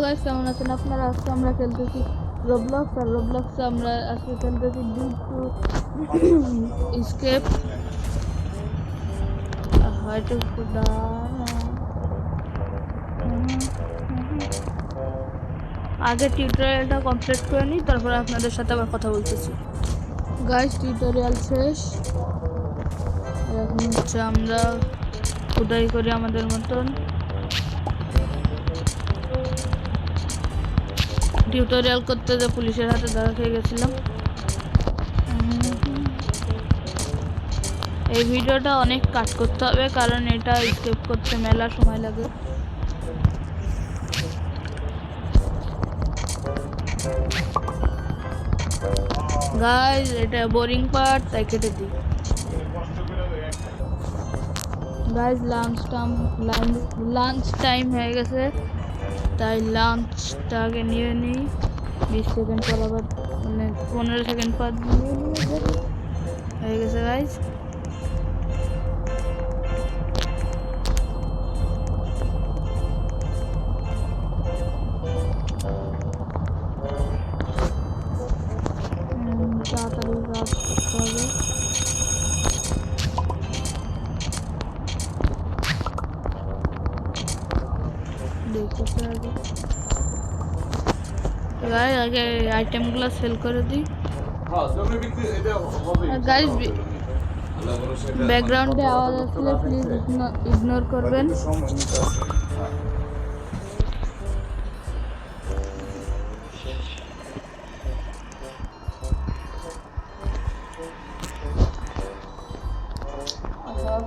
Guys, কেমন আছেন আপনারা? আজকে আমরা খেলতেছি রোবলক্স, আর রোবলক্সে আমরা আজকে খেলতেছি ডিপ টু এসকেপ। হয়তো আগে টিউটোরিয়ালটা কমপ্লিট করে নিই, তারপর আপনাদের সাথে আবার কথা বলতেছি। গাইস, টিউটোরিয়াল শেষ। এখন হচ্ছে আমরা খোদাই করি আমাদের মতন। টিউটোরিয়াল করতে যে পুলিশের হাতে ধরা খেয়ে গেছিলাম। এই ভিডিওটা অনেক কাট করতে হবে, কারণ এটা স্কেপ করতে মেলা সময় লাগে। গাইস, এটা বোরিং পার্ট, তাই কেটে দিই। গাইস, লাঞ্চ টাইম হয়ে গেছে, তাই লাঞ্চটা আগে নিয়ে নিই। 20 সেকেন্ড পর আবার, মানে 15 সেকেন্ড পর নিয়ে হয়ে গেছে গাইস। তাড়াতাড়ি কাজ করতে হবে। দেখতে আগে গাইস, আগে আইটেমগুলো সেল করে দিই। গাইস, ব্যাকগ্রাউন্ডে আওয়াজ আসলে প্লিজ ইগনোর করবেন।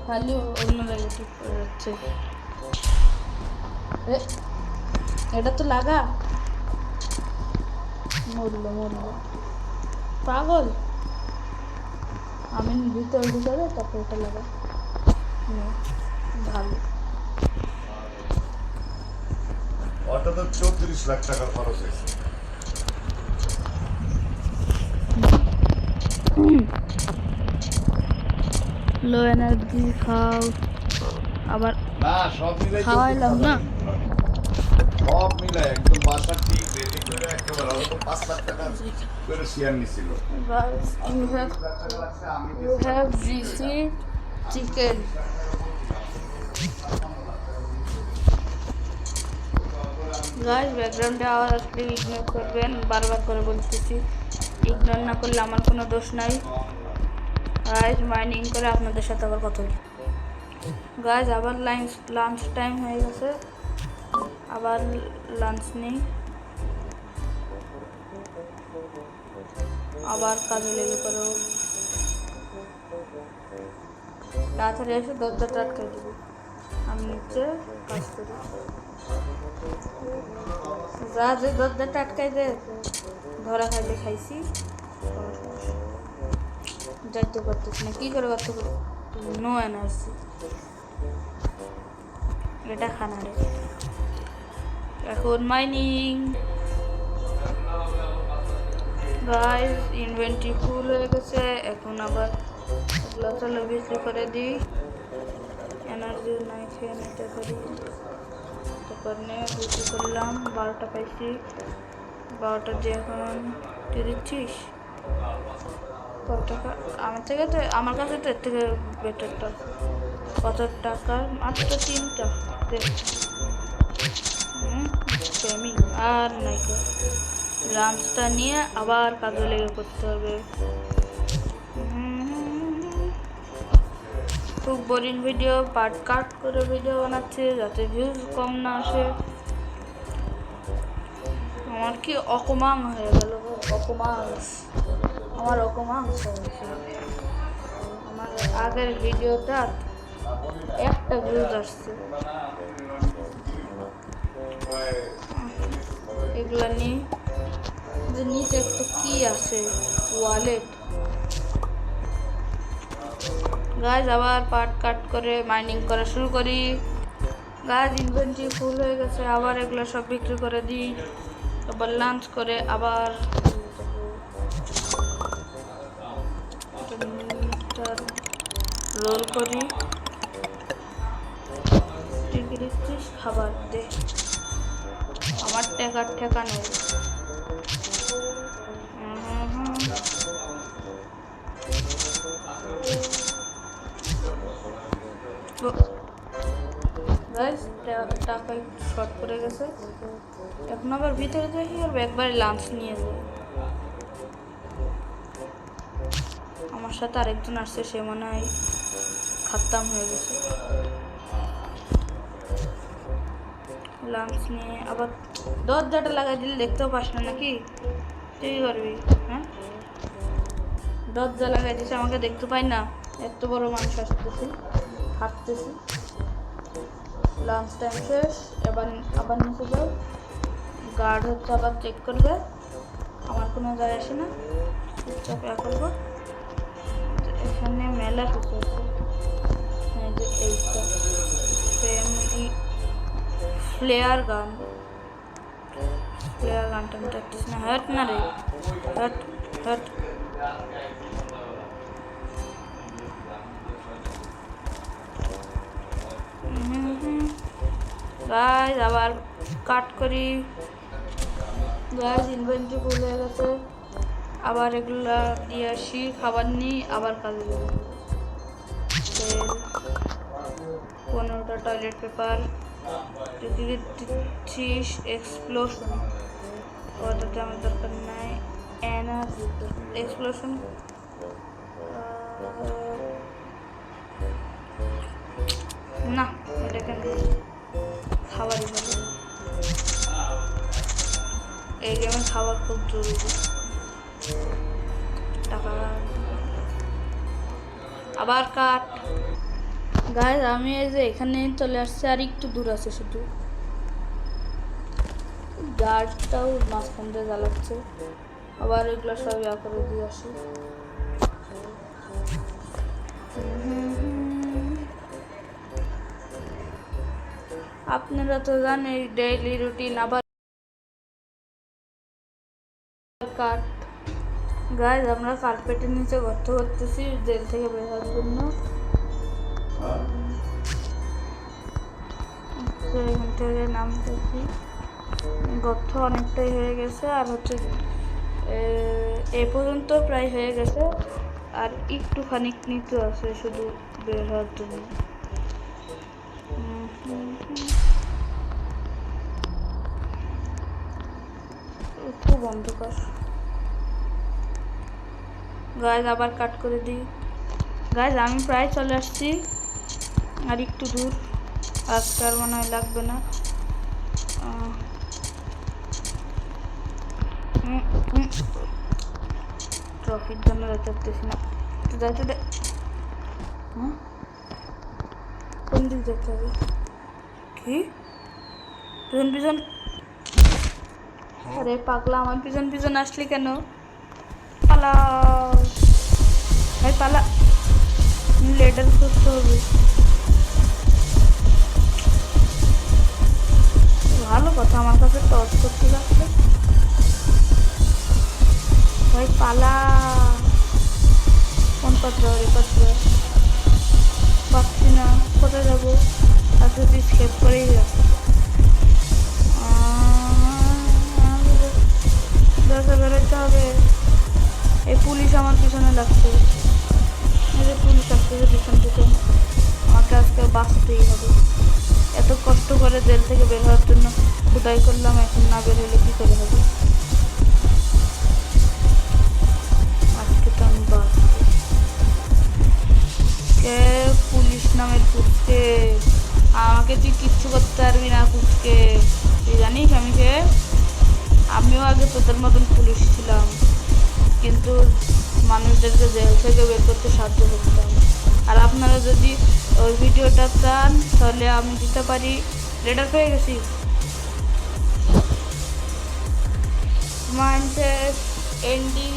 খালি অন্য জায়গায় ঠিক করে যাচ্ছে। এটা তো লাগা, মরলো পাগল। আমি ভিতরে ঢুকাবে, তারপর এটা লাগা ভালো। ওটা তো 34 লাখ টাকা খরচ হয়েছে। লো এনার্জি খাও, আবার না সব মিলাই খাওয়াইলাম না, সব মিলাই একদম বাসা ঠিক রেডি করে একেবারে অত 5 লাখ টাকা করে শেয়ার নিছিল। Guys, you have received chicken. Guys, ব্যাকগ্রাউন্ডে আওয়াজ আসলে ইগনোর করবেন, বারবার করে বলতেছি। ইগনোর না করলে আমার কোনো দোষ নাই। গাইস, মাইনিং করে আপনাদের সাথে আবার কথা বলি। গাইস, আবার লাঞ্চ টাইম হয়ে গেছে, আবার লাঞ্চ নেই, আবার কাজে লেগে পড়ো। তাড়াতাড়ি এসে দরজাটা আটকে দিবি, আমি নিচে কাজ করি। যা যে দরজাটা আটকাই দে, ধরা খাইলে খাইছি, যাইতে পারতেছি না, কি করে করতে পারি। নো এনার্জি, এটা খানা রে। এখন মাইনিং। গাইস, ইনভেন্টরি ফুল হয়ে গেছে, এখন আবার এগুলো চলে বিক্রি করে দিই। এনার্জি নাই, খেয়ে নিতে পারি। তারপর নিয়ে বিক্রি করলাম, 12টা পাইছি। 12টা দিয়ে এখন তুই দিচ্ছিস কত টাকা? আমার কাছে তো এর থেকে বেটারটা। কত টাকা? মাত্র 3টা। আর নাই, লাঞ্চটা নিয়ে আবার কাজে লেগে করতে হবে। খুব বোরিং ভিডিও, পার্ট কাট করে ভিডিও বানাচ্ছে যাতে ভিউজ কম না আসে। আমার কি অকমাং হয়ে গেল, আমার অকমাংস হয়েছে। আমার আগের ভিডিওটা একটা ভিউজ আসছে। এগুলা নিয়ে যে নিচে একটা কি আছে, ওয়ালেট। গাইজ, আবার পার্ট কাট করে মাইনিং করা শুরু করি। গাইজ, ইনভেন্টরি ফুল হয়ে গেছে, আবার এগুলো সব বিক্রি করে দিই। আবার লাঞ্চ করে আবার রোল করি। খাবার দে, আমার টেকার ঠেকা নেই। টাকা একটু শর্ট করে গেছে। এখন আবার ভিতরে দেখি আর একবারে লাঞ্চ নিয়ে যায়। আমার সাথে আরেকজন আসছে, সে মনে হয় খাত্তাম হয়ে গেছে। লাঞ্চ নিয়ে আবার দরজাটা লাগাই দিলে দেখতেও পাস না নাকি? তুই কি করবি? হ্যাঁ, দরজা লাগাই দিছে, আমাকে দেখতে পাই না? এত বড় মানুষ আসতেছি, হাঁটতেছি। লাঞ্চ টাইম শেষ, এবার আবার নিচে যাও। গার্ড হচ্ছে, আবার চেক করবে। আমার কোনো যায় আসে না, চুপচাপ করবো। এখানে মেলা কিছু আছে। হ্যাঁ, যে এইটা ফ্যামিলি ফ্লেয়ার গানটা আমি দেখতেছি না। হট না রে, হট হট। গাইজ আবার কাট করি। গাইজ ইনভেন্টরি ফুল হয়ে গেছে। আবার এগুলা দিয়ে আসি, খাবার নিই, আবার কাজে যাবো। তেল, 15টা টয়লেট পেপার, দিচ্ছিস এক্সপ্লোশন। ওটাতে আমার দরকার নাই। এনার্জি এক্সপ্লোশন না, এটাকে খাবারই ভালো। এই গেমে খাবার খুব জরুরি। টাকা আবার কাট। গাইজ আমি এই যে এখানে চলে আসছি, আর একটু দূর আছে শুধু। গার্ডটাও মাঝখান দিয়ে জ্বালাচ্ছে। আবার এগুলো সব করে দিয়ে আসি। আপনারা তো জানেন ডেইলি রুটিন। আবার কাট। গাইজ আমরা কার্পেটের নিচে গর্ত করতেছি জেল থেকে বের হওয়ার জন্য। এখান থেকে নামতেছি। গর্ত অনেকটাই হয়ে গেছে, আর হচ্ছে এ পর্যন্ত প্রায় হয়ে গেছে, আর একটুখানি নিচে আছে শুধু বের হওয়ার জন্য। খুব অন্ধকার। গাইজ আবার কাট করে দিই। গাইজ আমি প্রায় চলে আসছি, আর একটু দূর। আজকে আর মনে হয় লাগবে না। ট্রফির জন্য যেতে পারতেছি না, যাইতে দে। হ্যাঁ, কোন দিক যেতে হবে? কি পিছন পিছন? আরে পাগলা, আমার পিছন পিছন আসলি কেন? পালা ভাই, পালা। লেটার করতে হবে। ভালো কথা, আমার কাছে টর্চ করতে লাগছে। ভাই পালা। কোন পথ যাওয়ার? এ পথ পাচ্ছি না, কোথায় যাবো? আজকে তুই স্কেপ করেই যা। বেরোতে হবে। এই পুলিশ আমার পিছনে লাগছে। এই যে পুলিশ আসতেছে পিছন পিছন, আমাকে আজকে বাঁচতেই হবে। এত কষ্ট করে জেল থেকে বের হওয়ার জন্য খোদাই করলাম, এখন না বের হলে কী করে হবে? আজকে তো আমি বাঁচব। কে পুলিশ নামের কুচকে? আমাকে তুই কিচ্ছু করতে পারবি না কুচকে। তুই জানিস আমি কে? আমিও আগে তোদের মতন পুলিশ ছিলাম, কিন্তু মানুষদেরকে জেল থেকে বের করতে সাহায্য করতাম। আর আপনারা যদি ওই ভিডিওটা চান তাহলে আমি দিতে পারি। লেটার পেয়ে গেছি। Mindset ending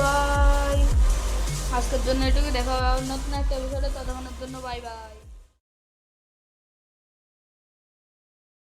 bye. আজকের জন্য এটুকু। দেখা হবে নতুন একটা এপিসোডে, ততক্ষণের জন্য বাই বাই।